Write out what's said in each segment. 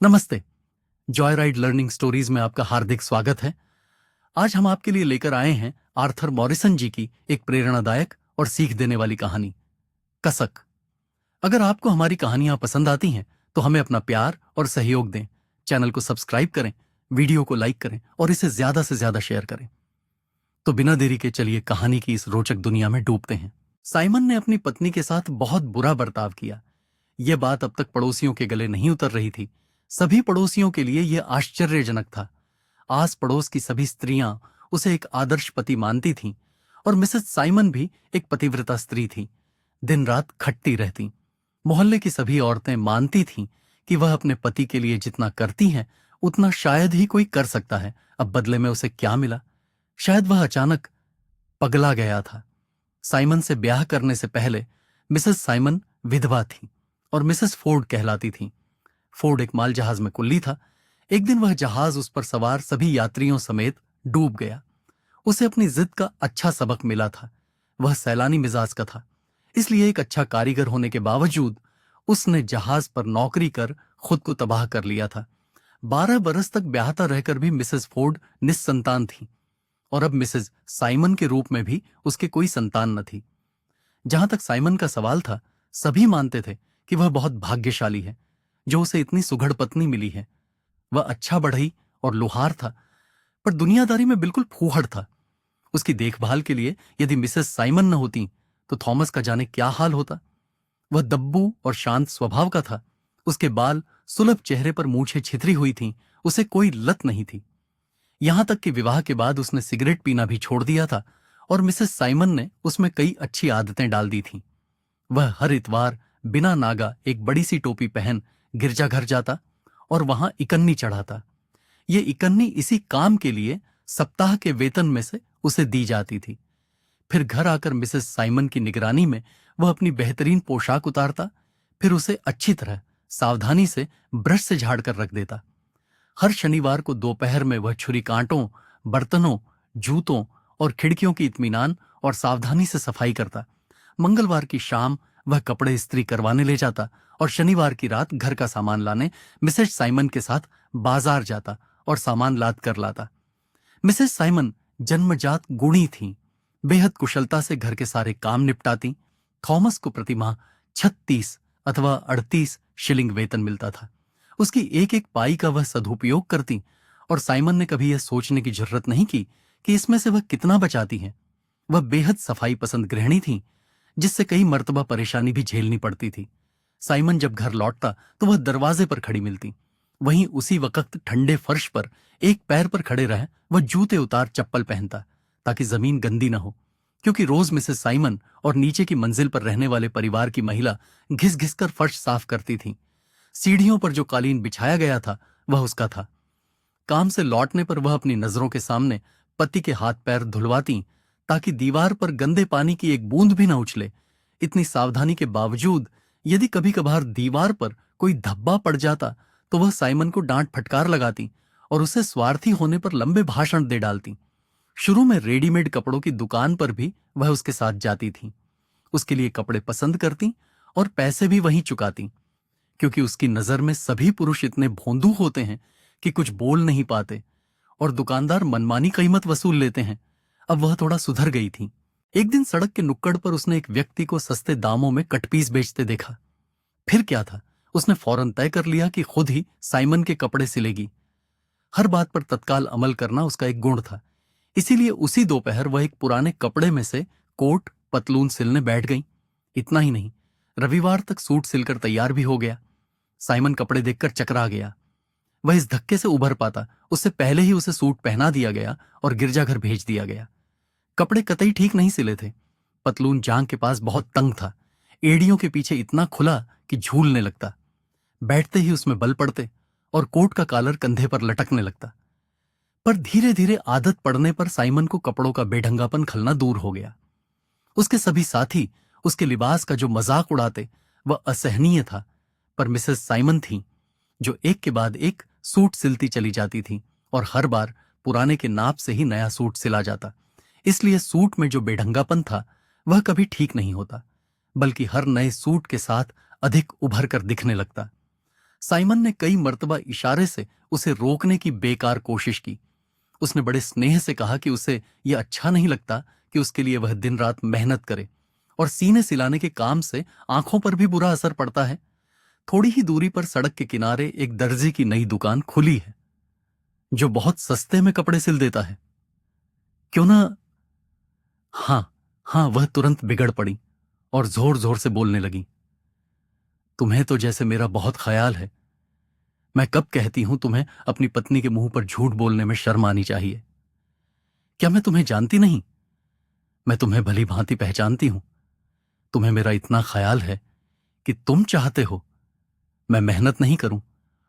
नमस्ते। Joy ride learning stories में आपका हार्दिक स्वागत है। आज हम आपके लिए लेकर आए हैं आर्थर मॉरिसन जी की एक प्रेरणादायक और सीख देने वाली कहानी, कसक। अगर आपको हमारी कहानियां पसंद आती हैं तो हमें अपना प्यार और सहयोग दें। चैनल को सब्सक्राइब करें, वीडियो को लाइक करें और इसे ज्यादा से ज्यादा शेयर करें। तो बिना देरी के चलिए कहानी की इस रोचक दुनिया में डूबते हैं। साइमन ने अपनी पत्नी के साथ बहुत बुरा बर्ताव किया। यह बात अब तक पड़ोसियों के गले नहीं उतर रही थी। सभी पड़ोसियों के लिए यह आश्चर्यजनक था। आस पड़ोस की सभी स्त्रियां उसे एक आदर्श पति मानती थीं और मिसेस साइमन भी एक पतिव्रता स्त्री थी। दिन रात खटती रहती। मोहल्ले की सभी औरतें मानती थीं कि वह अपने पति के लिए जितना करती हैं उतना शायद ही कोई कर सकता है। अब बदले में उसे क्या मिला? शायद वह अचानक पगला गया था। साइमन से ब्याह करने से पहले मिसेस साइमन विधवा थी और मिसेस फोर्ड कहलाती थी। फोर्ड एक माल जहाज में कुल्ली था। एक दिन वह जहाज उस पर सवार सभी यात्रियों समेत डूब गया। उसे अपनी जिद का अच्छा सबक मिला था। वह सैलानी मिजाज का था, इसलिए एक अच्छा कारीगर होने के बावजूद उसने जहाज पर नौकरी कर खुद को तबाह कर लिया था। 12 बरस तक ब्याहता रहकर भी मिसेस फोर्ड निस्संतान थी और अब मिसेस साइमन के रूप में भी उसके कोई संतान न थी। जहां तक साइमन का सवाल था, सभी मानते थे कि वह बहुत भाग्यशाली है जो उसे इतनी सुघड़ पत्नी मिली है। वह अच्छा बढ़ई और लुहार था, पर दुनियादारी में बिल्कुल फूहड़ था। उसकी देखभाल के लिए यदि मिसेस साइमन न होती तो थॉमस का जाने क्या हाल होता। वह दब्बू और शांत स्वभाव का था। उसके बाल सुलभ, चेहरे पर मूछें छितरी हुई थीं। उसे कोई लत नहीं थी। यहां तक कि विवाह के बाद उसने सिगरेट पीना भी छोड़ दिया था और मिसेस साइमन ने उसमें कई अच्छी आदतें डाल दी थीं। वह हर इतवार बिना नागा एक बड़ी सी टोपी पहन गिरजाघर जाता और वहां इकन्नी चढ़ाता। ये इकन्नी इसी काम के लिए सप्ताह के वेतन में से उसे दी जाती थी। फिर घर आकर मिसेस साइमन की निगरानी में वह अपनी बेहतरीन पोशाक उतारता, फिर उसे अच्छी तरह सावधानी से ब्रश से झाड़ कर रख देता। हर शनिवार को दोपहर में वह छुरी कांटों, बर्तनों, जूतों और खिड़कियों की इत्मीनान और सावधानी से सफाई करता। मंगलवार की शाम वह कपड़े इस्त्री करवाने ले जाता और शनिवार की रात घर का सामान लाने मिसेस साइमन के साथ बाजार जाता और सामान लाद कर लाता। मिसेस साइमन जन्मजात गुणी थीं। बेहद कुशलता से घर के सारे काम निपटाती। थॉमस को प्रतिमाह 36 अथवा 38 शिलिंग वेतन मिलता था। उसकी एक एक पाई का वह सदुपयोग करती और साइमन ने कभी यह सोचने की जरूरत नहीं की कि इसमें से वह कितना बचाती हैं। वह बेहद सफाई पसंद गृहिणी थी, जिससे कई मर्तबा परेशानी भी झेलनी पड़ती थी। साइमन जब घर लौटता तो वह दरवाजे पर खड़ी मिलती। वहीं उसी वक्त ठंडे फर्श पर एक पैर पर खड़े रह वह जूते उतार चप्पल पहनता ताकि जमीन गंदी न हो, क्योंकि रोज मिसेस साइमन और नीचे की मंजिल पर रहने वाले परिवार की महिला घिस घिस कर फर्श साफ करती थी। सीढ़ियों पर जो कालीन बिछाया गया था वह उसका था। काम से लौटने पर वह अपनी नजरों के सामने पति के हाथ पैर धुलवाती ताकि दीवार पर गंदे पानी की एक बूंद भी न उछले। इतनी सावधानी के बावजूद यदि कभी कभार दीवार पर कोई धब्बा पड़ जाता तो वह साइमन को डांट फटकार लगाती और उसे स्वार्थी होने पर लंबे भाषण दे डालती। शुरू में रेडीमेड कपड़ों की दुकान पर भी वह उसके साथ जाती थी। उसके लिए कपड़े पसंद करती और पैसे भी वहीं चुकाती, क्योंकि उसकी नजर में सभी पुरुष इतने भोंदू होते हैं कि कुछ बोल नहीं पाते और दुकानदार मनमानी कीमत वसूल लेते हैं। अब वह थोड़ा सुधर गई थी। एक दिन सड़क के नुक्कड़ पर उसने एक व्यक्ति को सस्ते दामों में कटपीस बेचते देखा। फिर क्या था, उसने फौरन तय कर लिया कि खुद ही साइमन के कपड़े सिलेगी। हर बात पर तत्काल अमल करना उसका एक गुण था। इसीलिए उसी दोपहर वह एक पुराने कपड़े में से कोट पतलून सिलने बैठ गई। इतना ही नहीं, रविवार तक सूट सिलकर तैयार भी हो गया। साइमन कपड़े देखकर चकरा गया। वह इस धक्के से उभर पाता उससे पहले ही उसे सूट पहना दिया गया और गिरजाघर भेज दिया गया। कपड़े कतई ठीक नहीं सिले थे। पतलून जांग के पास बहुत तंग था, एड़ियों के पीछे इतना खुला कि झूलने लगता। बैठते ही उसमें बल पड़ते और कोट का कॉलर कंधे पर लटकने लगता। पर धीरे धीरे आदत पड़ने पर साइमन को कपड़ों का बेढंगापन खलना दूर हो गया। उसके सभी साथी उसके लिबास का जो मजाक उड़ाते वह असहनीय था, पर मिसेस साइमन थी जो एक के बाद एक सूट सिलती चली जाती थी और हर बार पुराने के नाप से ही नया सूट सिला जाता। इसलिए सूट में जो बेढंगापन था वह कभी ठीक नहीं होता, बल्कि हर नए सूट के साथ अधिक उभर कर दिखने लगता। साइमन ने कई मर्तबा इशारे से उसे रोकने की बेकार कोशिश की। उसने बड़े स्नेह से कहा कि उसे यह अच्छा नहीं लगता कि उसके लिए वह दिन रात मेहनत करे, और सीने सिलाने के काम से आंखों पर भी बुरा असर पड़ता है। थोड़ी ही दूरी पर सड़क के किनारे एक दर्जी की नई दुकान खुली है जो बहुत सस्ते में कपड़े सिल देता है। क्यों ना। हाँ, हाँ, वह तुरंत बिगड़ पड़ी और जोर जोर से बोलने लगी। तुम्हें तो जैसे मेरा बहुत ख्याल है। मैं कब कहती हूं तुम्हें अपनी पत्नी के मुंह पर झूठ बोलने में शर्म आनी चाहिए। क्या मैं तुम्हें जानती नहीं? मैं तुम्हें भली भांति पहचानती हूं। तुम्हें मेरा इतना ख्याल है कि तुम चाहते हो मैं मेहनत नहीं करूं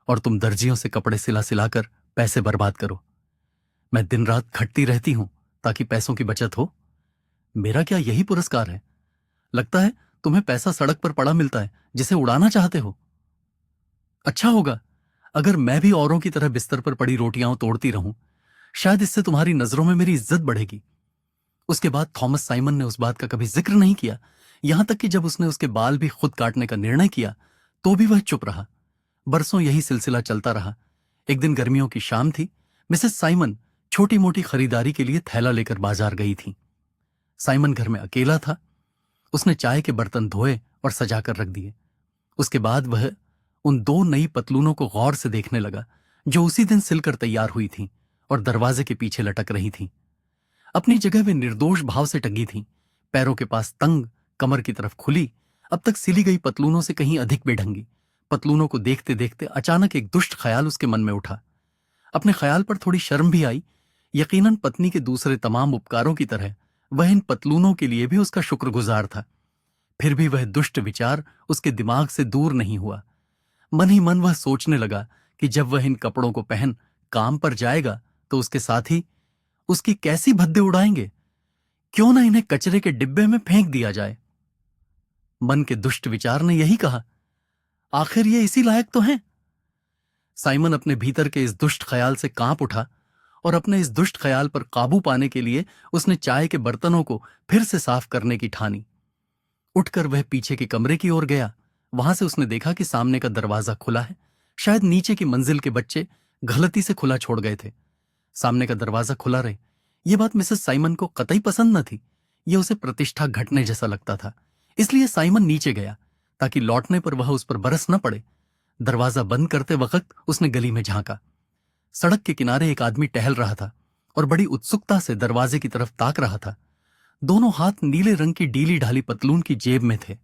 और तुम दर्जियों से कपड़े सिला सिलाकर पैसे बर्बाद करो। मैं दिन रात खटती रहती हूं ताकि पैसों की बचत हो। मेरा क्या यही पुरस्कार है? लगता है तुम्हें पैसा सड़क पर पड़ा मिलता है जिसे उड़ाना चाहते हो। अच्छा होगा अगर मैं भी औरों की तरह बिस्तर पर पड़ी रोटियां तोड़ती रहूं। शायद इससे तुम्हारी नजरों में मेरी इज्जत बढ़ेगी। उसके बाद थॉमस साइमन ने उस बात का कभी जिक्र नहीं किया, यहां तक कि जब उसने उसके बाल भी खुद काटने का निर्णय किया तो भी वह चुप रहा। बरसों यही सिलसिला चलता रहा। एक दिन गर्मियों की शाम थी। मिसेस साइमन छोटी मोटी खरीदारी के लिए थैला लेकर बाजार गई थी। साइमन घर में अकेला था। उसने चाय के बर्तन धोए और सजाकर रख दिए। उसके बाद वह उन दो नई पतलूनों को गौर से देखने लगा जो उसी दिन सिलकर तैयार हुई थीं और दरवाजे के पीछे लटक रही थीं। अपनी जगह वे निर्दोष भाव से टंगी थीं, पैरों के पास तंग, कमर की तरफ खुली, अब तक सिली गई पतलूनों से कहीं अधिक बेढंगी। पतलूनों को देखते देखते अचानक एक दुष्ट ख्याल उसके मन में उठा। अपने ख्याल पर थोड़ी शर्म भी आई। यकीनन पत्नी के दूसरे तमाम उपकारों की तरह वह इन पतलूनों के लिए भी उसका शुक्रगुजार था। फिर भी वह दुष्ट विचार उसके दिमाग से दूर नहीं हुआ। मन ही मन वह सोचने लगा कि जब वह इन कपड़ों को पहन काम पर जाएगा तो उसके साथी उसकी कैसी भद्दे उड़ाएंगे। क्यों ना इन्हें कचरे के डिब्बे में फेंक दिया जाए। मन के दुष्ट विचार ने यही कहा, आखिर ये इसी लायक तो हैं। साइमन अपने भीतर के इस दुष्ट ख्याल से कांप उठा और अपने इस दुष्ट ख्याल पर काबू पाने के लिए उसने चाय के बर्तनों को फिर से साफ करने की ठानी। उठकर वह पीछे के कमरे की ओर गया। वहां से उसने देखा कि सामने का दरवाजा खुला है। शायद नीचे की मंजिल के बच्चे गलती से खुला छोड़ गए थे। सामने का दरवाजा खुला रहे, यह बात मिसेस साइमन को कतई पसंद न थी। यह उसे प्रतिष्ठा घटने जैसा लगता था। इसलिए साइमन नीचे गया ताकि लौटने पर वह उस पर बरस न पड़े। दरवाजा बंद करते वक्त उसने गली में झांका। सड़क के किनारे एक आदमी टहल रहा था और बड़ी उत्सुकता से दरवाजे की तरफ ताक रहा था। दोनों हाथ नीले रंग की ढीली ढाली पतलून की जेब में थे।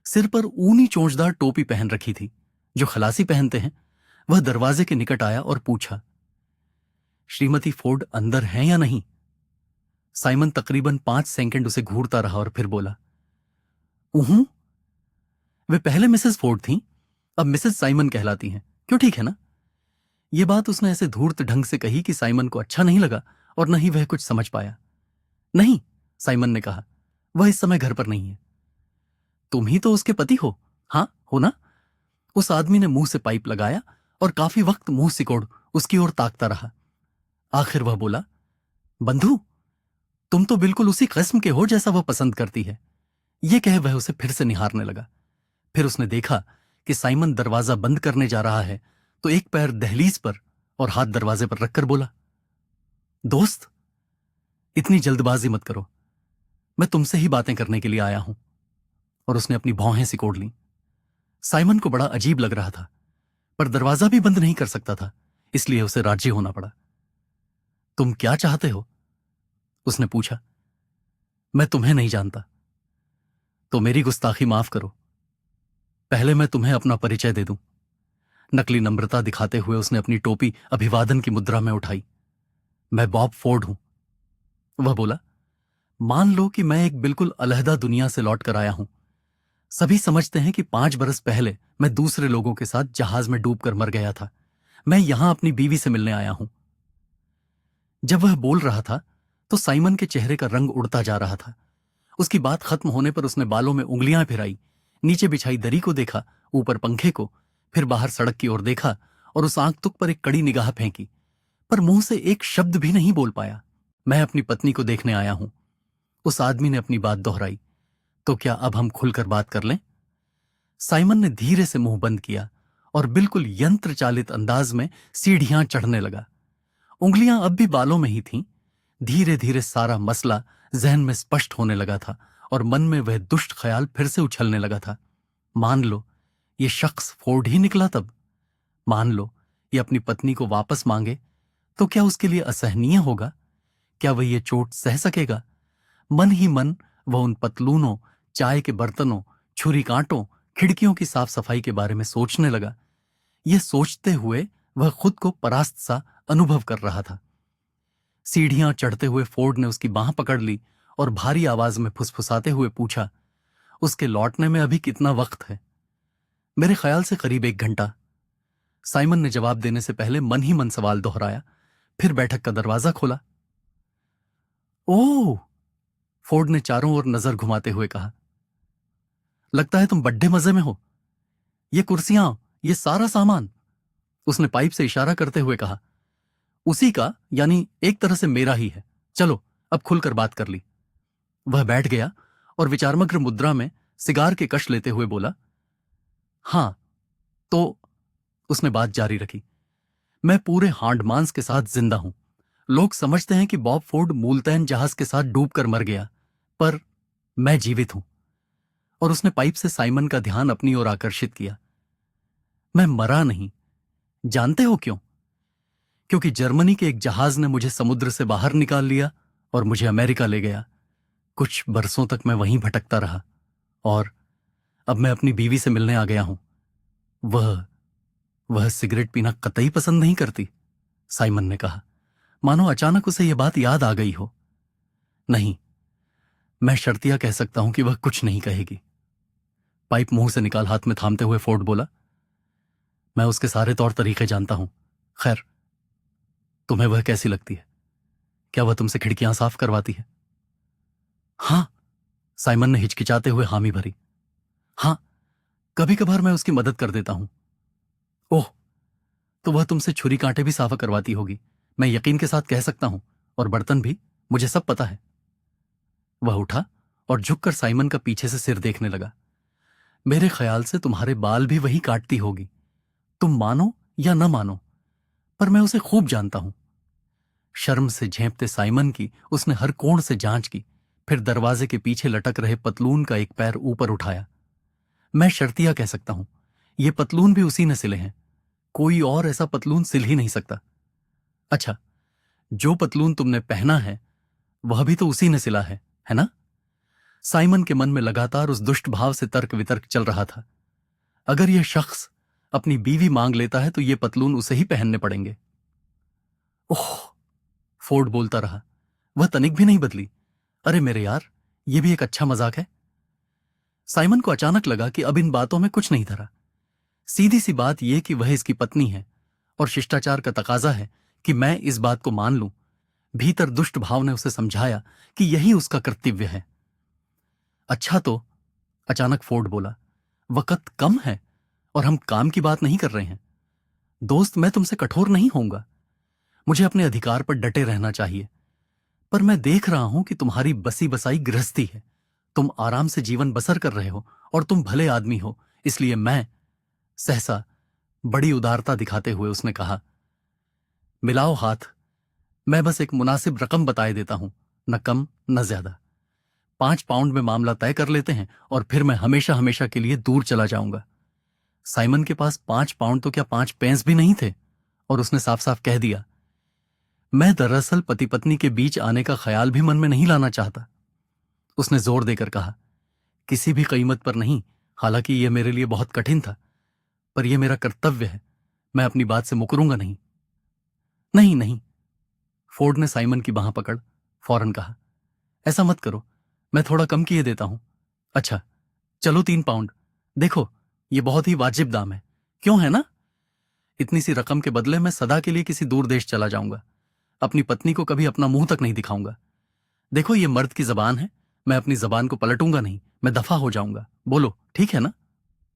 सिर पर ऊनी चोंचदार टोपी पहन रखी थी जो खलासी पहनते हैं। वह दरवाजे के निकट आया और पूछा, श्रीमती फोर्ड अंदर हैं या नहीं? साइमन तकरीबन 5 सेकंड उसे घूरता रहा और फिर बोला, ऊहूं। वे पहले मिसेस फोर्ड थीं, अब मिसेस साइमन कहलाती हैं। क्यों, ठीक है ना? यह बात उसने ऐसे धूर्त ढंग से कही कि साइमन को अच्छा नहीं लगा और न ही वह कुछ समझ पाया। नहीं, साइमन ने कहा, वह इस समय घर पर नहीं है। तुम ही तो उसके पति हो। हाँ, हो ना? उस आदमी ने मुंह से पाइप लगाया और काफी वक्त मुंह सिकोड़ उसकी ओर ताकता रहा। आखिर वह बोला, बंधु, तुम तो बिल्कुल उसी किस्म के हो जैसा वह पसंद करती है। यह कह वह उसे फिर से निहारने लगा। फिर उसने देखा कि साइमन दरवाजा बंद करने जा रहा है तो एक पैर दहलीज पर और हाथ दरवाजे पर रखकर बोला, दोस्त, इतनी जल्दबाजी मत करो। मैं तुमसे ही बातें करने के लिए आया हूं। और उसने अपनी भौहें सिकोड़ लीं। साइमन को बड़ा अजीब लग रहा था, पर दरवाजा भी बंद नहीं कर सकता था, इसलिए उसे राजी होना पड़ा। तुम क्या चाहते हो? उसने पूछा। मैं तुम्हें नहीं जानता, तो मेरी गुस्ताखी माफ करो। पहले मैं तुम्हें अपना परिचय दे दूं। नकली नम्रता दिखाते हुए उसने अपनी टोपी अभिवादन की मुद्रा में उठाई। मैं बॉब फोर्ड हूं। वह बोला, मान लो कि मैं एक बिल्कुल अलहदा दुनिया से लौट कर आया हूं। सभी समझते हैं कि 5 बरस पहले मैं दूसरे लोगों के साथ जहाज में डूबकर मर गया था। मैं यहां अपनी बीवी से मिलने आया हूं। जब वह बोल रहा था तो साइमन के चेहरे का रंग उड़ता जा रहा था। उसकी बात खत्म होने पर उसने बालों में उंगलियां फिराई, नीचे बिछाई दरी को देखा, ऊपर पंखे को, फिर बाहर सड़क की ओर देखा और उस आंख तुक पर एक कड़ी निगाह फेंकी, पर मुंह से एक शब्द भी नहीं बोल पाया। मैं अपनी पत्नी को देखने आया हूं। उस आदमी ने अपनी बात दोहराई। तो क्या अब हम खुलकर बात कर लें? साइमन ने धीरे से मुंह बंद किया और बिल्कुल यंत्र चालित अंदाज में सीढ़ियां चढ़ने लगा। उंगलियां अब भी बालों में ही थीं। धीरे धीरे सारा मसला जहन में स्पष्ट होने लगा था और मन में वह दुष्ट ख्याल फिर से उछलने लगा था। मान लो ये शख्स फोर्ड ही निकला तब। मान लो ये अपनी पत्नी को वापस मांगे तो क्या उसके लिए असहनीय होगा? क्या वह ये चोट सह सकेगा? मन ही मन वह उन पतलूनों, चाय के बर्तनों, छुरी कांटों, खिड़कियों की साफ सफाई के बारे में सोचने लगा। यह सोचते हुए वह खुद को परास्त सा अनुभव कर रहा था। सीढ़ियां चढ़ते हुए फोर्ड ने उसकी बांह पकड़ ली और भारी आवाज में फुसफुसाते हुए पूछा, उसके लौटने में अभी कितना वक्त है? मेरे ख्याल से करीब 1 घंटा। साइमन ने जवाब देने से पहले मन ही मन सवाल दोहराया, फिर बैठक का दरवाजा खोला। ओह! फोर्ड ने चारों ओर नजर घुमाते हुए कहा, लगता है तुम बड्ढे मजे में हो। ये कुर्सियां, ये सारा सामान। उसने पाइप से इशारा करते हुए कहा, उसी का, यानी एक तरह से मेरा ही है। चलो अब खुलकर बात कर ली। वह बैठ गया और विचारमग्न मुद्रा में सिगार के कश लेते हुए बोला, हां तो उसने बात जारी रखी, मैं पूरे हांड मांस के साथ जिंदा हूं। लोग समझते हैं कि बॉब फोर्ड मूलतैन जहाज के साथ डूबकर मर गया, पर मैं जीवित हूं। और उसने पाइप से साइमन का ध्यान अपनी ओर आकर्षित किया। मैं मरा नहीं। जानते हो क्यों? क्योंकि जर्मनी के एक जहाज ने मुझे समुद्र से बाहर निकाल लिया और मुझे अमेरिका ले गया। कुछ बरसों तक मैं वहीं भटकता रहा और अब मैं अपनी बीवी से मिलने आ गया हूं। वह सिगरेट पीना कतई पसंद नहीं करती, साइमन ने कहा, मानो अचानक उसे यह बात याद आ गई हो। नहीं, मैं शर्तिया कह सकता हूं कि वह कुछ नहीं कहेगी। पाइप मुंह से निकाल हाथ में थामते हुए फोर्ड बोला, मैं उसके सारे तौर तरीके जानता हूं। खैर, तुम्हें वह कैसी लगती है? क्या वह तुमसे खिड़कियां साफ करवाती है? हां, साइमन ने हिचकिचाते हुए हामी भरी। हां, कभी कभार मैं उसकी मदद कर देता हूं। ओह, तो वह तुमसे छुरी कांटे भी साफ करवाती होगी, मैं यकीन के साथ कह सकता हूं, और बर्तन भी, मुझे सब पता है। वह उठा और झुककर साइमन का पीछे से सिर देखने लगा। मेरे ख्याल से तुम्हारे बाल भी वही काटती होगी। तुम मानो या न मानो, पर मैं उसे खूब जानता हूं। शर्म से झेंपते साइमन की उसने हर कोण से जांच की, फिर दरवाजे के पीछे लटक रहे पतलून का एक पैर ऊपर उठाया। मैं शर्तिया कह सकता हूं, ये पतलून भी उसी ने सिले हैं। कोई और ऐसा पतलून सिल ही नहीं सकता। अच्छा, जो पतलून तुमने पहना है वह भी तो उसी ने सिला है ना? साइमन के मन में लगातार उस दुष्ट भाव से तर्क वितर्क चल रहा था। अगर यह शख्स अपनी बीवी मांग लेता है तो ये पतलून उसे ही पहनने पड़ेंगे। ओह, फोर्ड बोलता रहा, वह तनिक भी नहीं बदली। अरे मेरे यार, यह भी एक अच्छा मजाक है। साइमन को अचानक लगा कि अब इन बातों में कुछ नहीं धरा। सीधी सी बात यह कि वह इसकी पत्नी है और शिष्टाचार का तकाजा है कि मैं इस बात को मान लूं। भीतर दुष्ट भाव ने उसे समझाया कि यही उसका कर्तव्य है। अच्छा तो, अचानक फोर्ड बोला, वक्त कम है और हम काम की बात नहीं कर रहे हैं। दोस्त, मैं तुमसे कठोर नहीं होऊंगा। मुझे अपने अधिकार पर डटे रहना चाहिए, पर मैं देख रहा हूं कि तुम्हारी बसी बसाई गृहस्थी है। तुम आराम से जीवन बसर कर रहे हो और तुम भले आदमी हो, इसलिए मैं, सहसा बड़ी उदारता दिखाते हुए उसने कहा, मिलाओ हाथ। मैं बस एक मुनासिब रकम बताए देता हूं, न कम न ज्यादा। 5 पाउंड में मामला तय कर लेते हैं और फिर मैं हमेशा हमेशा के लिए दूर चला जाऊंगा। साइमन के पास 5 पाउंड तो क्या 5 पेंस भी नहीं थे, और उसने साफ साफ कह दिया, मैं दरअसल पति पत्नी के बीच आने का ख्याल भी मन में नहीं लाना चाहता। उसने जोर देकर कहा, किसी भी कीमत पर नहीं। हालांकि यह मेरे लिए बहुत कठिन था, पर यह मेरा कर्तव्य है। मैं अपनी बात से मुकरूंगा नहीं। नहीं नहीं, फोर्ड ने साइमन की बांह पकड़ फौरन कहा, ऐसा मत करो, मैं थोड़ा कम किए देता हूं। अच्छा, चलो 3 पाउंड। देखो, यह बहुत ही वाजिब दाम है, क्यों है ना? इतनी सी रकम के बदले मैं सदा के लिए किसी दूर देश चला जाऊंगा। अपनी पत्नी को कभी अपना मुंह तक नहीं दिखाऊंगा। देखो, ये मर्द की जबान है, मैं अपनी जबान को पलटूंगा नहीं। मैं दफा हो जाऊंगा। बोलो, ठीक है ना?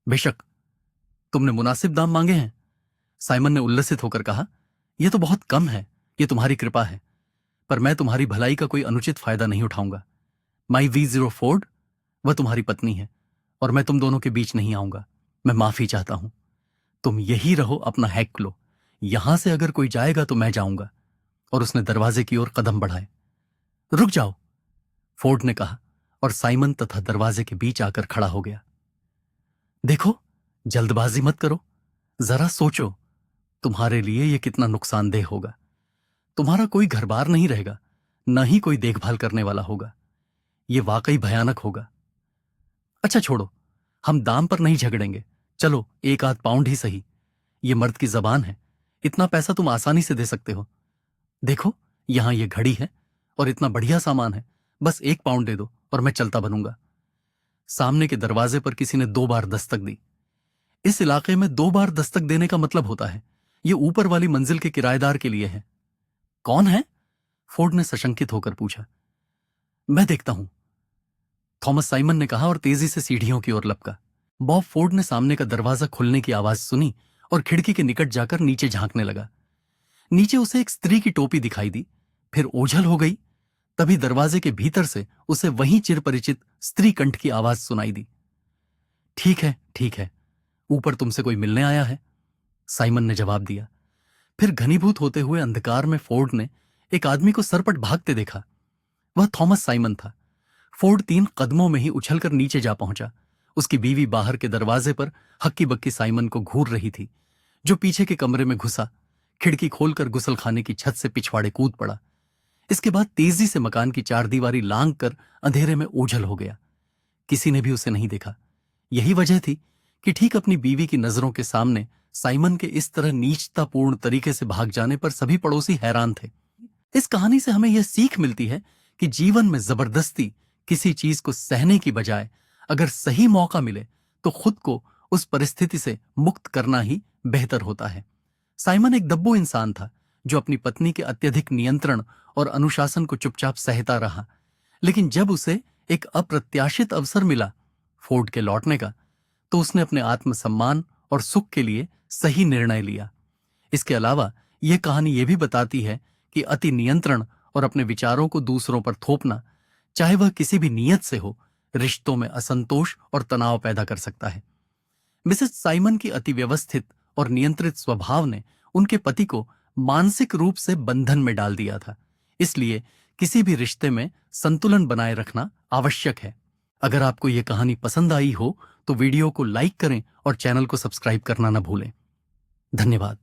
बेशक। तुमने मुनासिब दाम मांगे हैं, साइमन ने उल्लसित होकर कहा। यह तो बहुत कम है, यह तुम्हारी कृपा है, पर मैं तुम्हारी भलाई का कोई अनुचित फायदा नहीं उठाऊंगा। माई V0 फोर्ड, वह तुम्हारी पत्नी है और मैं तुम दोनों के बीच नहीं आऊंगा। मैं माफी चाहता हूं। तुम यही रहो, अपना हैक लो। यहां से अगर कोई जाएगा तो मैं जाऊंगा। और उसने दरवाजे की ओर कदम बढ़ाए। रुक जाओ, फोर्ड ने कहा, और साइमन तथा दरवाजे के बीच आकर खड़ा हो गया। देखो, जल्दबाजी मत करो, जरा सोचो, तुम्हारे लिए यह कितना नुकसानदेह होगा। तुम्हारा कोई घर बार नहीं रहेगा, न ही कोई देखभाल करने वाला होगा। यह वाकई भयानक होगा। अच्छा छोड़ो, हम दाम पर नहीं झगड़ेंगे। चलो, 1 आध पाउंड ही सही। यह मर्द की जबान है, इतना पैसा तुम आसानी से दे सकते हो। देखो, यहां यह घड़ी है और इतना बढ़िया सामान है। बस 1 पाउंड दे दो और मैं चलता बनूंगा। सामने के दरवाजे पर किसी ने 2 बार दस्तक दी। इस इलाके में 2 बार दस्तक देने का मतलब होता है यह ऊपर वाली मंजिल के किराएदार के लिए है। कौन है? फोर्ड ने सशंकित होकर पूछा। मैं देखता हूं, थॉमस साइमन ने कहा और तेजी से सीढ़ियों की ओर लपका। बॉब फोर्ड ने सामने का दरवाजा खुलने की आवाज सुनी और खिड़की के निकट जाकर नीचे झांकने लगा। नीचे उसे एक स्त्री की टोपी दिखाई दी, फिर ओझल हो गई। तभी दरवाजे के भीतर से उसे वही चिरपरिचित स्त्री कंठ की आवाज सुनाई दी। ठीक है, ठीक है, ऊपर तुमसे कोई मिलने आया है, साइमन ने जवाब दिया। फिर घनीभूत होते हुए अंधकार में फोर्ड ने एक आदमी को सरपट भागते देखा। वह थॉमस साइमन था। फोर्ड 3 कदमों में ही उछलकर नीचे जा पहुंचा। उसकी बीवी बाहर के दरवाजे पर हक्की बक्की साइमन को घूर रही थी, जो पीछे के कमरे में घुसा, खिड़की खोलकर गुसलखाने की छत से पिछवाड़े कूद पड़ा। इसके बाद तेजी से मकान की 4 दीवारी लांघ कर अंधेरे में ओझल हो गया। किसी ने भी उसे नहीं देखा। यही वजह थी कि ठीक अपनी बीवी की नजरों के सामने साइमन के इस तरह नीचतापूर्ण तरीके से भाग जाने पर सभी पड़ोसी हैरान थे। इस कहानी से हमें यह सीख मिलती है कि जीवन में जबरदस्ती किसी चीज को सहने की बजाय अगर सही मौका मिले तो खुद को उस परिस्थिति से मुक्त करना ही बेहतर होता है। साइमन एक दब्बू इंसान था जो अपनी पत्नी के अत्यधिक नियंत्रण और अनुशासन को चुपचाप सहता रहा, लेकिन जब उसे एक अप्रत्याशित अवसर मिला फोर्ड के लौटने का, तो उसने अपने आत्मसम्मान और सुख के लिए सही निर्णय लिया। इसके अलावा यह कहानी यह भी बताती है कि अति नियंत्रण और अपने विचारों को दूसरों पर थोपना, चाहे वह किसी भी नीयत से हो, रिश्तों में असंतोष और तनाव पैदा कर सकता है। मिसेस साइमन की अति व्यवस्थित और नियंत्रित स्वभाव ने उनके पति को मानसिक रूप से बंधन में डाल दिया था। इसलिए किसी भी रिश्ते में संतुलन बनाए रखना आवश्यक है। अगर आपको यह कहानी पसंद आई हो तो वीडियो को लाइक करें और चैनल को सब्सक्राइब करना न भूलें। धन्यवाद।